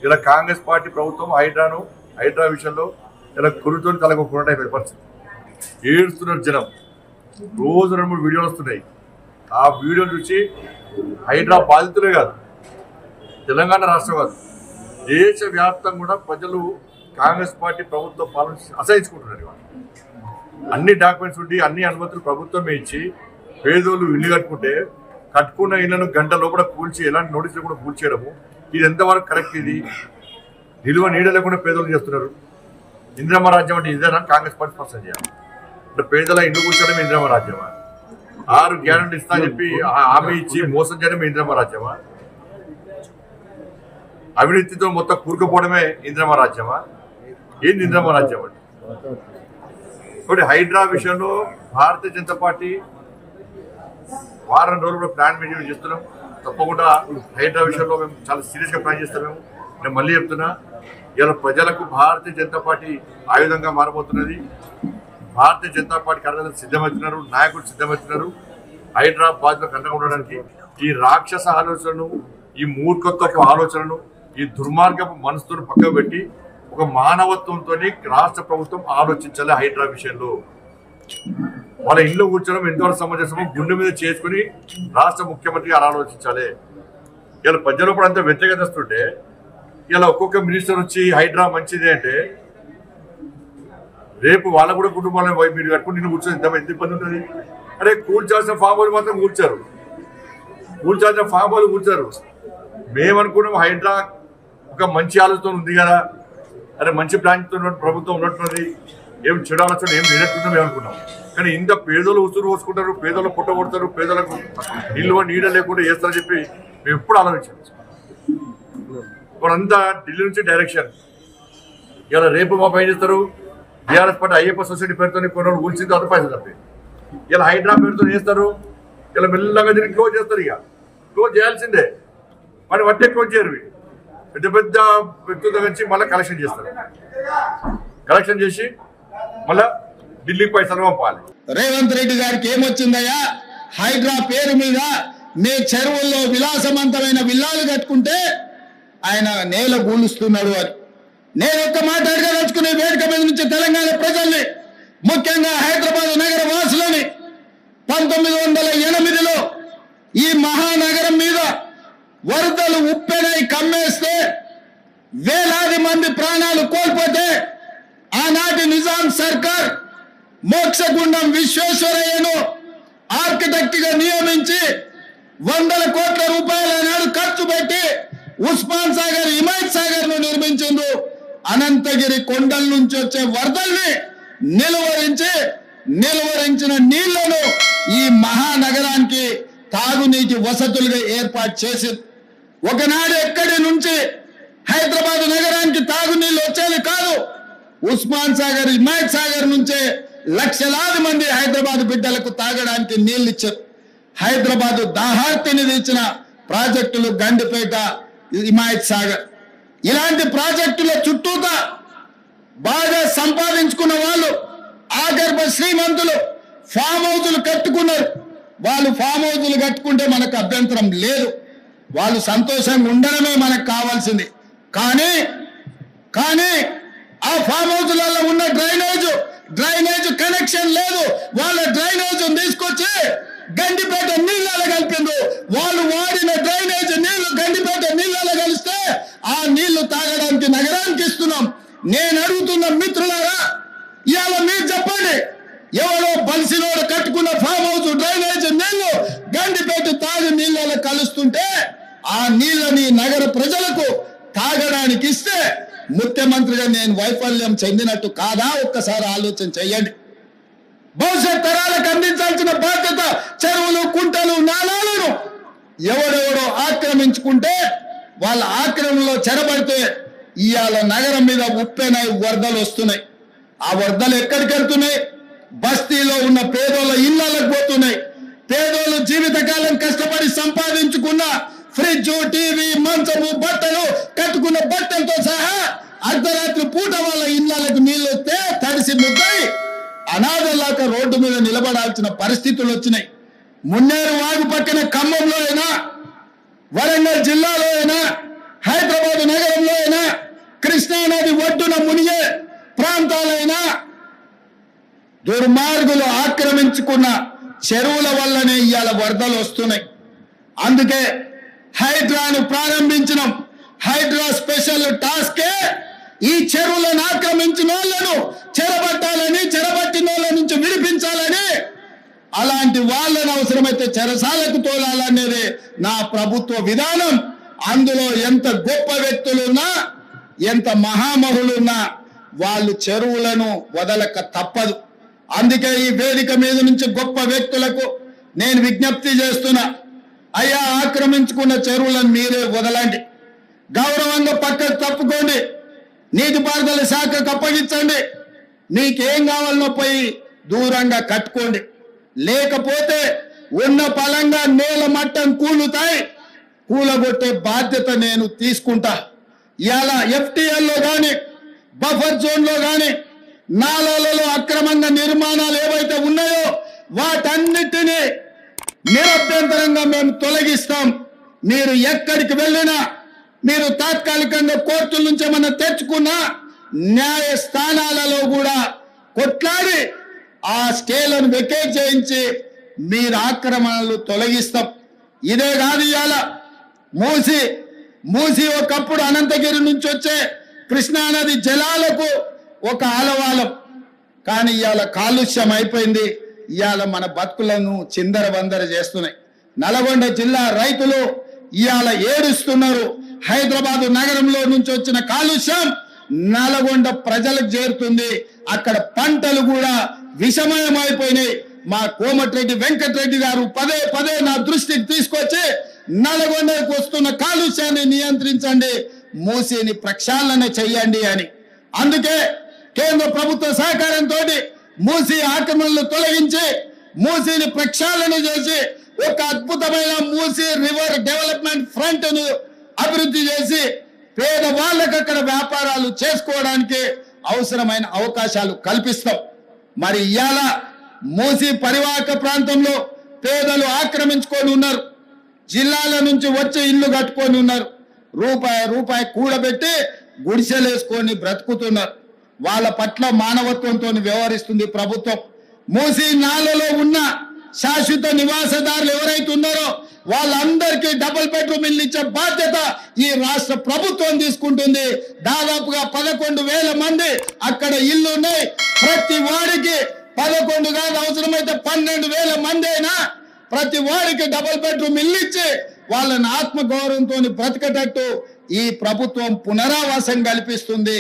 ఇలా కాంగ్రెస్ పార్టీ ప్రభుత్వం హైడ్రా విషయంలో ఇలా కురుతో తలగొకుండా అయిపోయే పరిస్థితి. ఏడుస్తున్నారు జనం. రోజు 2-3 వీడియోలు వస్తున్నాయి. ఆ వీడియోలు చూసి హైడ్రా బాధితులే కాదు, తెలంగాణ రాష్ట్రం కాదు, దేశవ్యాప్తంగా కూడా ప్రజలు కాంగ్రెస్ పార్టీ ప్రభుత్వ పాలన అసహించుకుంటున్నారు. అన్ని డాక్యుమెంట్స్ ఉండి అన్ని అనుమతులు ప్రభుత్వమే ఇచ్చి పేదోళ్ళు ఇల్లు కట్టుకున్న ఇళ్లను గంట లోపల కూల్చి ఎలాంటి నోటీసులు కూడా కూల్చేయడము, ఇది ఎంతవరకు కరెక్ట్? ఇది నిలువ నీడ లేకుండా పేదోళ్ళు చేస్తున్నారు. ఇందిరమ్మ రాజ్యం అంటే ఇదేనా? కాంగ్రెస్ పార్టీ స్పష్టం చేయాలి. అంటే పేదల ఇల్లు కూర్చోవడం ఇందిరమ్మ రాజ్యమా? 6 గ్యారెంటీ ఇస్తా అని చెప్పి హామీ ఇచ్చి మోసం చేయడం ఇందిరమ్మ రాజ్యమా? అవినీతితో మొత్తం కూరుకుపోవడమే ఇందిరమ్మ రాజ్యమా? ఏంది ఇందిరమ్మ రాజ్యం అంటే? కాబట్టి హైడ్రా విషయంలో భారతీయ జనతా పార్టీ వారం రోజులు ప్లాన్ మెయింటైన్ చేస్తున్నాం. తప్పకుండా హైడ్రా విషయంలో మేము చాలా సీరియస్గా ప్లాన్ చేస్తున్నాము. నేను మళ్ళీ చెప్తున్నా, ఇలా ప్రజలకు భారతీయ జనతా పార్టీ ఆయుధంగా మారబోతున్నది. భారతీయ జనతా పార్టీ కార్యకర్తలు సిద్ధమవుతున్నారు, నాయకులు సిద్ధమవుతున్నారు. హైదరాబాద్లో కండగా ఉండడానికి ఈ రాక్షస ఆలోచనను, ఈ మూర్ఖత్వపు ఆలోచనను, ఈ దుర్మార్గపు మనసును పక్కకు పెట్టి ఒక మానవత్వంతో రాష్ట్ర ప్రభుత్వం ఆలోచించాలి. హైడ్రా విషయంలో వాళ్ళ ఇంట్లో కూర్చోవడం ఎంతవరకు సమంజసమో గుండె మీద చేసుకుని రాష్ట్ర ముఖ్యమంత్రి గారు ఆలోచించాలి. ఇలా ప్రజలు కూడా అంతా వ్యతిరేకతస్తుంటే ఇలా ఒక్కొక్క మినిస్టర్ వచ్చి హైడ్రా మంచిది అంటే రేపు వాళ్ళ కూడా కుటుంబాలను మీరు కట్టుకుని నిన్ను కూర్చొని ఎంత ఇబ్బంది ఉంటుంది? అరే కూర్చాల్సిన ఫామ్ హౌల్ మాత్రం కూర్చారు, కూర్చాల్సిన ఫామ్ హౌల్ కూర్చారు. మేమనుకున్నాం హైడ్రా ఒక మంచి ఆలోచన ఉంది కదా, అరే మంచి ప్లాన్తో ప్రభుత్వం ఉన్నట్టున్నది, ఏం చెడు ఆలోచన ఏం లేనట్టుందో మేము అనుకున్నాం. కానీ ఇంత పేదలు ఉసురు పోసుకుంటారు, పేదలు పుట్టగొడతారు, పేదలకు నిల్వ నీడ లేకుండా చేస్తారని చెప్పి మేము ఎప్పుడు ఆలోచించాం. వాళ్ళంతా ఢిల్లీ నుంచి డైరెక్షన్. ఇలా రేపు మా పని చేస్తారు. బీఆర్ఎస్ పార్టీ అయ్యప్ప సొసైటీ పేరుతో కొన్ని రోజులు ఊల్చింది, అంత పైసలు తప్పి ఇలా హైడ్రా పేరుతో చేస్తారు. ఇలా మెల్లగా దీన్ని క్లోజ్ చేస్తారు. ఇక క్లోజ్ చేయాల్సిందే, మరి వట్టే క్లోజ్ చేయరు. పెద్ద పెద్ద వ్యక్తుల దగ్గర నుంచి మళ్ళీ కలెక్షన్ చేస్తారు. కలెక్షన్ చేసి మళ్ళా ఢిల్లీ పైసలు పంపాలి. రేవంత్ రెడ్డి గారికి ఏమొచ్చిందయ్యా? హైడ్రా పేరు మీద మే చెరువుల్లో విలాసవంతమైన విల్లాలు కట్టుకుంటే ఆయన నేల గూలుస్తున్నాడు అని నేను ఒక్క మాట అడగదలుచుకునే వేదిక మీద నుంచి తెలంగాణ ప్రజల్ని, ముఖ్యంగా హైదరాబాద్ నగర వాసులని, 1908లో ఈ మహానగరం మీద వరదలు ఉప్పెనై కమ్మేస్తే వేలాది మంది ప్రాణాలు కోల్పోతే ఆనాటి నిజాం సర్కార్ మోక్షగుండం విశ్వేశ్వరయ్యను ఆర్కిటెక్ట్ గా నియమించి 100 కోట్ల రూపాయల నాడు ఖర్చు పెట్టి ఉస్మాన్ సాగర్, హిమాయత్ సాగర్ ను నిర్మించింది. అనంతగిరి కొండల నుంచి వచ్చే వరదల్ని నిలువరించిన నీళ్లను ఈ మహానగరానికి తాగునీటి వసతులుగా ఏర్పాటు చేసింది. ఒకనాడు ఎక్కడి నుంచి హైదరాబాద్ నగరానికి తాగునీళ్ళు వచ్చేది కాదు. ఉస్మాన్ సాగర్, హిమాయత్ సాగర్ నుంచే లక్షలాది మంది హైదరాబాద్ బిడ్డలకు తాగడానికి నీళ్లు ఇచ్చారు. హైదరాబాద్ దాహార్తిని తీర్చిన ప్రాజెక్టులు గండిపేట, హిమాయత్ సాగర్. ఇలాంటి ప్రాజెక్టుల చుట్టూతా బాగా సంపాదించుకున్న వాళ్ళు, ఆగర్భ శ్రీమంతులు ఫామ్ హౌజులు కట్టుకున్నారు. వాళ్ళు ఫామ్ హౌజులు కట్టుకుంటే మనకు అభ్యంతరం లేదు, వాళ్ళు సంతోషంగా ఉండడమే మనకు కావాల్సింది. కానీ ఆ ఫామ్ హౌజులలో ఉన్న డ్రైనేజ్ కనెక్షన్ లేదు. వాళ్ళ డ్రైనేజ్ తీసుకొచ్చి గండిపేట నీళ్ళలో కలిపిండ్రు. వాళ్ళు వాడిన డ్రైనేజ్ నీళ్లు గండిపేట నీళ్ళలో కలిస్తే ఆ నీళ్లు తాగడానికి నగరానికి ఇస్తున్నాం. నేను అడుగుతున్న మిత్రులారా, ఇవాళ మీరు చెప్పండి, ఎవరో బలిసినోడు కట్టుకున్న ఫామ్ హౌస్ డ్రైనేజ్ నీళ్లు గండిపేట తాగు నీళ్ళలో కలుస్తుంటే ఆ నీళ్ళని నగర ప్రజలకు తాగడానికి ఇస్తే ముఖ్యమంత్రిగా నేను వైఫల్యం చెందినట్టు కాదా? ఒక్కసారి ఆలోచన చెయ్యండి. భవిష్యత్ తరాలకు అందించాల్సిన బాధ్యత చెరువులు, కుంటలు, నాలాలను ఎవడెవడో ఆక్రమించుకుంటే వాళ్ళ ఆక్రమణలో చెరబడితే ఇవాళ నగరం మీద ఉప్పెనై వరదలు వస్తున్నాయి. ఆ వరదలు ఎక్కడికి వెళ్తున్నాయి? బస్తీలో ఉన్న పేదోళ్ళ ఇళ్లకు పోతున్నాయి. పేదోళ్ళు జీవితకాలం కష్టపడి సంపాదించుకున్న ఫ్రిడ్జ్, టీవీ, మంచము, బట్టలు, కట్టుకున్న బట్టలతో సహా అర్ధరాత్రి పూట వాళ్ళ ఇళ్లకు నీళ్లు వస్తే తడిసి ముద్దై అనాథలాక రోడ్డు మీద నిలబడాల్సిన పరిస్థితులు వచ్చినాయి. మున్నేరు వాగు పక్కన ఖమ్మంలో అయినా, వరంగల్ జిల్లాలో అయినా, హైదరాబాద్ నగరంలో అయినా, కృష్ణానది ఒడ్డున మునిగే ప్రాంతాలైనా దుర్మార్గులు ఆక్రమించుకున్న చెరువుల వల్లనే ఇవాళ వరదలు వస్తున్నాయి. అందుకే హైడ్రాను ప్రారంభించినాం. హైడ్రా స్పెషల్ టాస్కే ఈ చెరువులను ఆక్రమించిన వాళ్ళను చెరబట్టాలని, చెరబట్టిన వాళ్ళ నుంచి విడిపించాలని, అలాంటి వాళ్ళను అవసరమైతే చెరసాలకు తోలాలనేది నా ప్రభుత్వ విధానం. అందులో ఎంత గొప్ప వ్యక్తులున్నా, ఎంత మహామహులున్నా వాళ్ళు చెరువులను వదలక తప్పదు. అందుకే ఈ వేదిక మీద నుంచి గొప్ప వ్యక్తులకు నేను విజ్ఞప్తి చేస్తున్నా, అయ్యా ఆక్రమించుకున్న చెరువులను మీరే వదలండి, గౌరవంగా పక్కకు తప్పుకోండి, నీటిపారుదల శాఖకు అప్పగించండి, మీకేం కావాలనో పోయి దూరంగా కట్టుకోండి. లేకపోతే ఉన్న పలంగా నేల మట్టం కూలుతాయి, కూలగొట్టే బాధ్యత నేను తీసుకుంటా. ఇవాళ ఎఫ్టీఎల్లో కానీ, బఫర్ జోన్లో కానీ, నాలాలలో అక్రమంగా నిర్మాణాలు ఏవైతే ఉన్నాయో వాటన్నిటినీ నిరభ్యంతరంగా మేము తొలగిస్తాం. మీరు ఎక్కడికి వెళ్ళినా, మీరు తాత్కాలికంగా కోర్టుల నుంచి ఏమన్నా తెచ్చుకున్నా న్యాయస్థానాలలో కూడా కొట్లాడి ఆ స్కేలను వెకేట్ చేయించి మీరు ఆక్రమణలు తొలగిస్తాం. ఇదే కాదు, ఇవాళ మూసి ఒకప్పుడు అనంతగిరి నుంచి వచ్చే కృష్ణానది జలాలకు ఒక ఆలవాలం, కానీ ఇవాళ కాలుష్యం అయిపోయింది. ఇవాళ మన బతుకులను చిందర వందర చేస్తున్నాయి. నల్గొండ జిల్లా రైతులు ఇవాళ ఏడుస్తున్నారు. హైదరాబాద్ నగరంలో నుంచి వచ్చిన కాలుష్యం నల్గొండ ప్రజలకు చేరుతుంది. అక్కడ పంటలు కూడా విషమయం అయిపోయినాయి. మా కోమటిరెడ్డి వెంకటరెడ్డి గారు పదే పదే నా దృష్టికి తీసుకొచ్చి నల్గొండకు వస్తున్న కాలుష్యాన్ని నియంత్రించండి, మూసిని ప్రక్షాళన చెయ్యండి అని. అందుకే కేంద్ర ప్రభుత్వ సహకారంతో మూసి ఆక్రమణలు తొలగించి మూసిని ప్రక్షాళన చేసి ఒక అద్భుతమైన మూసి రివర్ డెవలప్మెంట్ ఫ్రంట్ ను అభివృద్ధి చేసి పేదవాళ్ళకు అక్కడ వ్యాపారాలు చేసుకోవడానికి అవసరమైన అవకాశాలు కల్పిస్తాం. మరి ఇవాళ మూసి పరివాహక ప్రాంతంలో పేదలు ఆక్రమించుకొని ఉన్నారు, జిల్లాల నుంచి వచ్చి ఇల్లు కట్టుకొని ఉన్నారు, రూపాయి కూడబెట్టి గుడిసెలేసుకొని బ్రతుకుతున్నారు. వాళ్ళ పట్ల మానవత్వంతో వ్యవహరిస్తుంది ప్రభుత్వం. మూసి నాలలో ఉన్న శాశ్వత నివాసదారులు ఎవరైతే ఉన్నారో వాళ్ళందరికీ డబుల్ బెడ్రూమ్ ఇల్లు ఇచ్చే బాధ్యత ఈ రాష్ట్ర ప్రభుత్వం తీసుకుంటుంది. దాదాపుగా 11,000 మంది అక్కడ ఇల్లు ఉన్నాయి. ప్రతి వాడికి 11 కాదు, అవసరమైతే 12,000 మంది అయినా ప్రతి వాడికి డబుల్ బెడ్రూమ్ ఇల్లు ఇచ్చి వాళ్ళని ఆత్మగౌరవంతో బ్రతకటట్టు ఈ ప్రభుత్వం పునరావాసం కల్పిస్తుంది.